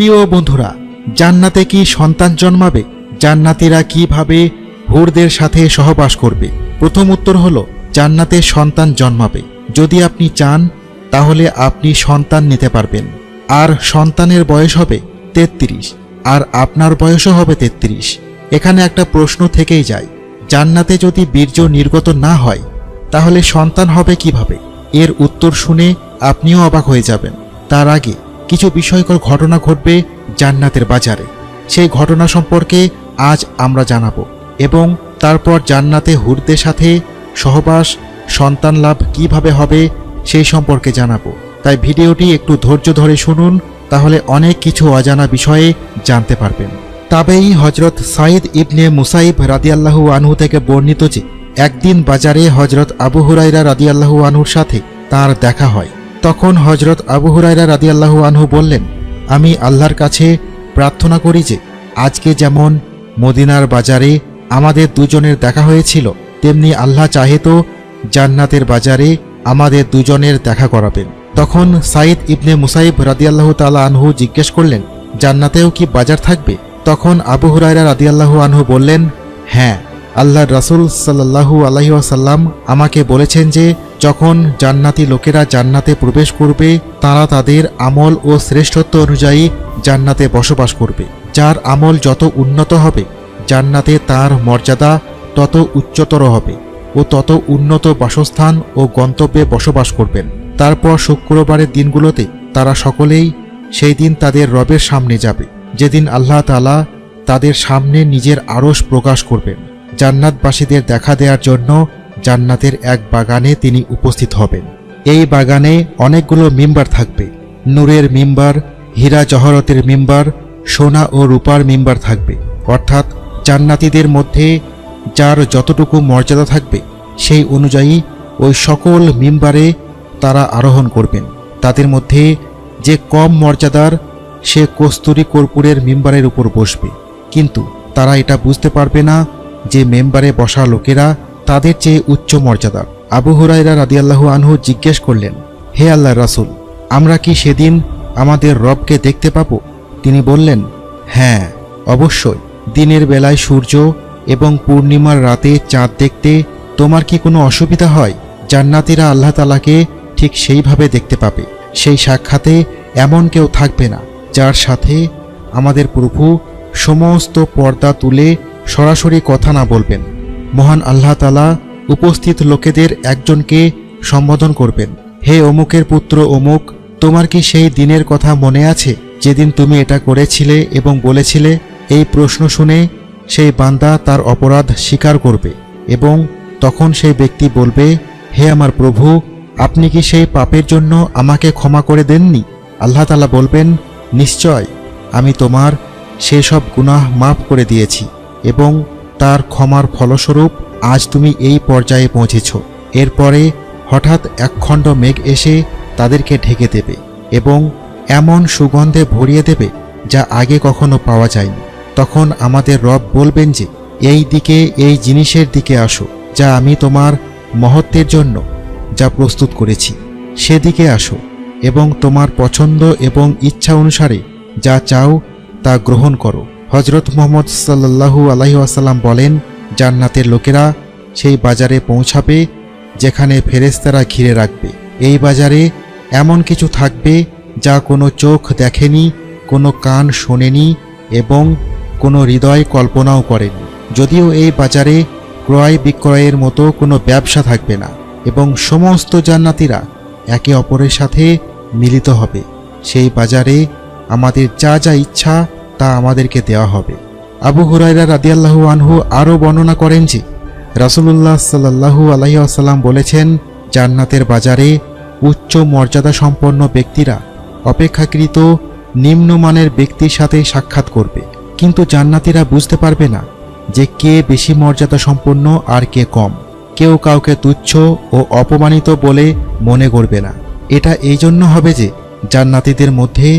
প্রিয় বন্ধুরা, জান্নাতে কি সন্তান জন্মাবে? জান্নাতীরা কিভাবে হুরদের সাথে সহবাস করবে? প্রথম উত্তর হলো জান্নাতে সন্তান জন্মাবে। যদি আপনি চান তাহলে আপনি সন্তান নিতে পারবেন। আর সন্তানের বয়স হবে 33, আর আপনার বয়সও হবে 33। এখানে একটা প্রশ্ন থেকেই যায়, জান্নাতে যদি বীর্য নির্গত না হয় তাহলে সন্তান হবে কিভাবে? এর উত্তর শুনে আপনিও অবাক হয়ে যাবেন। তার আগে কিছু বিস্ময়কর ঘটনা ঘটবে জান্নাতের বাজারে। সেই ঘটনা সম্পর্কে আজ আমরা জানাবো এবং তারপর জান্নাতে হুরদের সাথে সহবাস, সন্তান লাভ কিভাবে হবে সেই সম্পর্কে জানাবো। তাই ভিডিওটি একটু ধৈর্য ধরে শুনুন, তাহলে অনেক কিছু অজানা বিষয়ে জানতে পারবেন। তবেই হজরত সাইদ ইবনে মুসাইব রাদিয়াল্লাহু আনহু থেকে বর্ণিত যে একদিন বাজারে হজরত আবু হুরায়রা রাদিয়াল্লাহু আনহুর সাথে তার দেখা হয়। তখন হজরত আবু হুরায়রা রাদিয়াল্লাহু আনহু বললেন, আমি আল্লাহর কাছে প্রার্থনা করি যে আজকে যেমন মদিনার বাজারে আমাদের দুজনের দেখা হয়েছিল, তেমনি আল্লাহ চাহে তো জান্নাতের বাজারে আমাদের দুজনের দেখা করাবেন। তখন সাইদ ইবনে মুসাইব রাদিয়াল্লাহু তাআলা আনহু জিজ্ঞেস করলেন, জান্নাতেও কি বাজার থাকবে? তখন আবু হুরায়রা রাদিয়াল্লাহু আনহু বললেন, হ্যাঁ, আল্লাহর রাসূল সাল্লাল্লাহু আলাইহি ওয়াসাল্লাম আমাকে বলেছেন যে যখন জান্নাতি লোকেরা জান্নাতে প্রবেশ করবে তারা তাদের আমল ও শ্রেষ্ঠত্ব অনুযায়ী জান্নাতে বসবাস করবে। যার আমল যত উন্নত হবে জান্নাতে তার মর্যাদা তত উচ্চতর হবে ও তত উন্নত বাসস্থান ও গন্তব্যে বসবাস করবেন। তারপর শুক্রবারের দিনগুলোতে তারা সকলেই সেই দিন তাদের রবের সামনে যাবে, যেদিন আল্লাহ তাআলা তাদের সামনে নিজের আরশ প্রকাশ করবেন। জান্নাতবাসীদের দেখা দেওয়ার জন্য জান্নাতের এক বাগানে তিনি উপস্থিত হবেন। এই বাগানে অনেকগুলো মিম্বার থাকবে। নূরের মিম্বার, হীরা জহরতের মিম্বার, সোনা ও রূপার মিম্বার থাকবে। অর্থাৎ জান্নাতীদের মধ্যে যার যতটুকু মর্যাদা থাকবে সেই অনুযায়ী ওই সকল মিম্বারে তারা আরোহণ করবেন। তাদের মধ্যে যে কম মর্যাদার সে কস্তুরী কর্পূরের মিম্বারের উপর বসবে, কিন্তু তারা এটা বুঝতে পারবে না যে মেম্বারে বসা লোকেরা তাদের চেয়ে উচ্চ মর্যাদার। আবু হুরায়রা রাদিয়াল্লাহু আনহু জিজ্ঞেস করলেন, হে আল্লাহর রাসূল, আমরা কি সেদিন আমাদের রবকে দেখতে পাবো? তিনি বললেন, হ্যাঁ, অবশ্যই। দিনের বেলায় সূর্য এবং পূর্ণিমার রাতে চাঁদ দেখতে তোমার কি কোনো অসুবিধা হয়? জান্নাতীরা আল্লাহ তাআলাকে ঠিক সেইভাবে দেখতে পাবে। সেই সাক্ষাতে এমন কেউ থাকবে না যার সাথে আমাদের প্রভু সমস্ত পর্দা তুলে সরাসরি কথা না বলবেন। মহান আল্লাহ তাআলা উপস্থিত লোকেদের একজনকে সম্বোধন করবেন, হে অমুকের পুত্র অমুক, তোমার কি সেই দিনের কথা মনে আছে যেদিন তুমি এটা করেছিলে এবং বলেছিলে? এই প্রশ্ন শুনে সেই বান্দা তার অপরাধ স্বীকার করবে এবং তখন সেই ব্যক্তি বলবে, হে আমার প্রভু, আপনি কি সেই পাপের জন্য আমাকে ক্ষমা করে দেননি? আল্লাহ তাআলা বলবেন, নিশ্চয়, আমি তোমার সেসব গুনাহ মাফ করে দিয়েছি এবং তার ক্ষমার ফলস্বরূপ আজ তুমি এই পর্যায়ে পৌঁছেছ। এরপরে হঠাৎ একখণ্ড মেঘ এসে তাদেরকে ঢেকে দেবে এবং এমন সুগন্ধে ভরিয়ে দেবে যা আগে কখনো পাওয়া যায়নি। তখন আমাদের রব বলবেন যে এই দিকে, এই জিনিসের দিকে আসো যা আমি তোমার মহত্বের জন্য যা প্রস্তুত করেছি, সেদিকে আসো এবং তোমার পছন্দ এবং ইচ্ছা অনুসারে যা চাও তা গ্রহণ করো। হজরত মুহাম্মদ সাল্লাল্লাহু আলাইহি ওয়াসাল্লাম বলেন, জান্নাতের লোকেরা সেই বাজারে পৌঁছাবে যেখানে ফেরেশতারা ঘিরে রাখবে। এই বাজারে এমন কিছু থাকবে যা কোনো চোখ দেখেনি, কোনো কান শোনেনি এবং কোনো হৃদয় কল্পনাও করেনি। যদিও এই বাজারে ক্রয় বিক্রয়ের মতো কোনো ব্যবসা থাকবে না এবং সমস্ত জান্নাতীরা একে অপরের সাথে মিলিত হবে। সেই বাজারে আমাদের যা যা ইচ্ছা তা আমাদেরকে দেওয়া হবে। আবু হুরায়রা রাদিয়াল্লাহু আনহু আরও বর্ণনা করেন যে রাসূলুল্লাহ সাল্লাল্লাহু আলাইহি ওয়াসাল্লাম বলেছেন, জান্নাতের বাজারে উচ্চ মর্যাদা সম্পন্ন ব্যক্তিরা অপেক্ষাকৃত নিম্নমানের ব্যক্তির সাথে সাক্ষাৎ করবে, কিন্তু জান্নাতীরা বুঝতে পারবে না যে কে বেশি মর্যাদা সম্পন্ন আর কে কম। কেউ কাউকে তুচ্ছ ও অপমানিত বলে মনে করবে না। এটা এই জন্য হবে যে জান্নাতীদের মধ্যে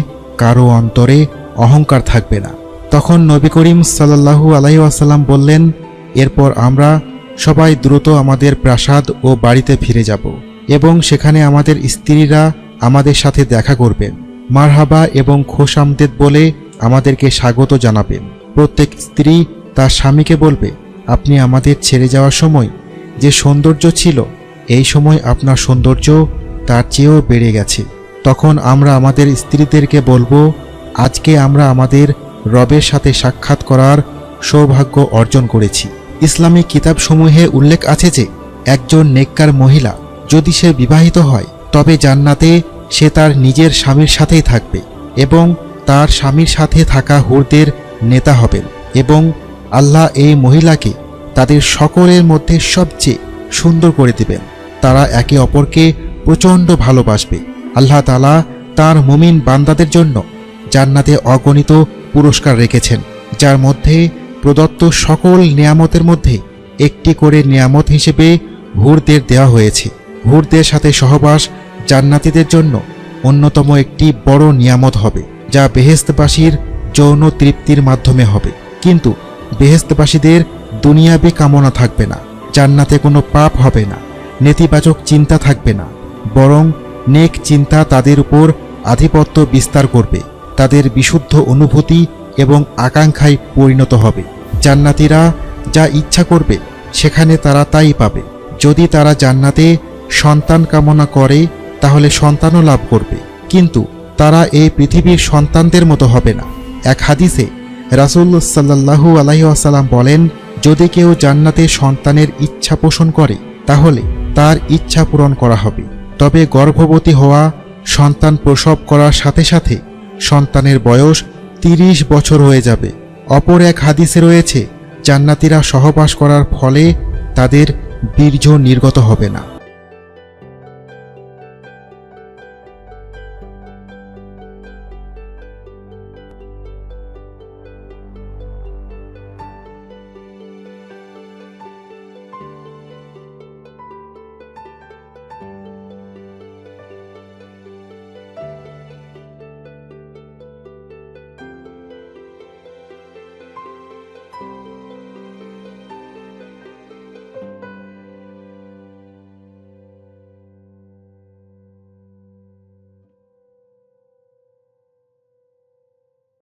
কারো অন্তরে অহংকার থাকবে না। তখন নবী করিম সাল্লাল্লাহু আলাইহি ওয়াসাল্লাম বললেন, এরপর আমরা সবাই দ্রুত আমাদের প্রাসাদ ও বাড়িতে ফিরে যাব এবং সেখানে আমাদের স্ত্রীরা আমাদের সাথে দেখা করবেন। মারহাবা এবং খোশামদেদ বলে আমাদেরকে স্বাগত জানাবেন। প্রত্যেক স্ত্রী তার স্বামীকে বলবে, আপনি আমাদের ছেড়ে যাওয়ার সময় যে সৌন্দর্য ছিল, এই সময় আপনার সৌন্দর্য তার চেয়েও বেড়ে গেছে। তখন আমরা আমাদের স্ত্রীদেরকে বলবো, আজকে আমরা আমাদের রবের সাথে সাক্ষাৎ করার সৌভাগ্য অর্জন করেছি। ইসলামী কিতাবসমূহে উল্লেখ আছে যে একজন নেককার মহিলা যদি সে বিবাহিত হয়, তবে জান্নাতে সে তার নিজের স্বামীর সাথেই থাকবে এবং তার স্বামীর সাথে থাকা হুরদের নেতা হবেন, এবং আল্লাহ এই মহিলাকে তাদের সকলের মধ্যে সবচেয়ে সুন্দর করে দিবেন। তারা একে অপরকে প্রচণ্ড ভালোবাসবে। আল্লাহ তাআলা তার মুমিন বান্দাদের জন্য জান্নাতে অগণিত পুরস্কার রেখেছেন, যার মধ্যে প্রদত্ত সকল নিয়ামতের মধ্যে একটি করে নিয়ামত হিসেবে হুরদের দেওয়া হয়েছে। হুরদের সাথে সহবাস জান্নাতীদের জন্য অন্যতম একটি বড় নিয়ামত হবে, যা বেহেশতবাসীর যৌন তৃপ্তির মাধ্যমে হবে। কিন্তু বেহেশতবাসীদের দুনিয়াবি কামনা থাকবে না, জান্নাতে কোনো পাপ হবে না, নেতিবাচক চিন্তা থাকবে না, বরং নেক চিন্তা তাদের উপর আধিপত্য বিস্তার করবে। তাদের বিশুদ্ধ অনুভূতি এবং আকাঙ্ক্ষায় পরিণত হবে। জান্নাতীরা যা ইচ্ছা করবে সেখানে তারা তাই পাবে। যদি তারা জান্নাতে সন্তান কামনা করে তাহলে সন্তানও লাভ করবে, কিন্তু তারা এই পৃথিবীর সন্তানদের মতো হবে না। এক হাদিসে রাসূল সাল্লাল্লাহু আলাইহি ওয়াসাল্লাম বলেন, যদি কেউ জান্নাতে সন্তানের ইচ্ছা পোষণ করে তাহলে তার ইচ্ছা পূরণ করা হবে। তবে গর্ভবতী হওয়া, সন্তান প্রসব করার সাথে সাথে সন্তানের বয়স 30 বছর হয়ে যাবে। অপর এক হাদিসে রয়েছে, জান্নাতীরা সহবাস করার ফলে তাদের বীর্য নির্গত হবে না।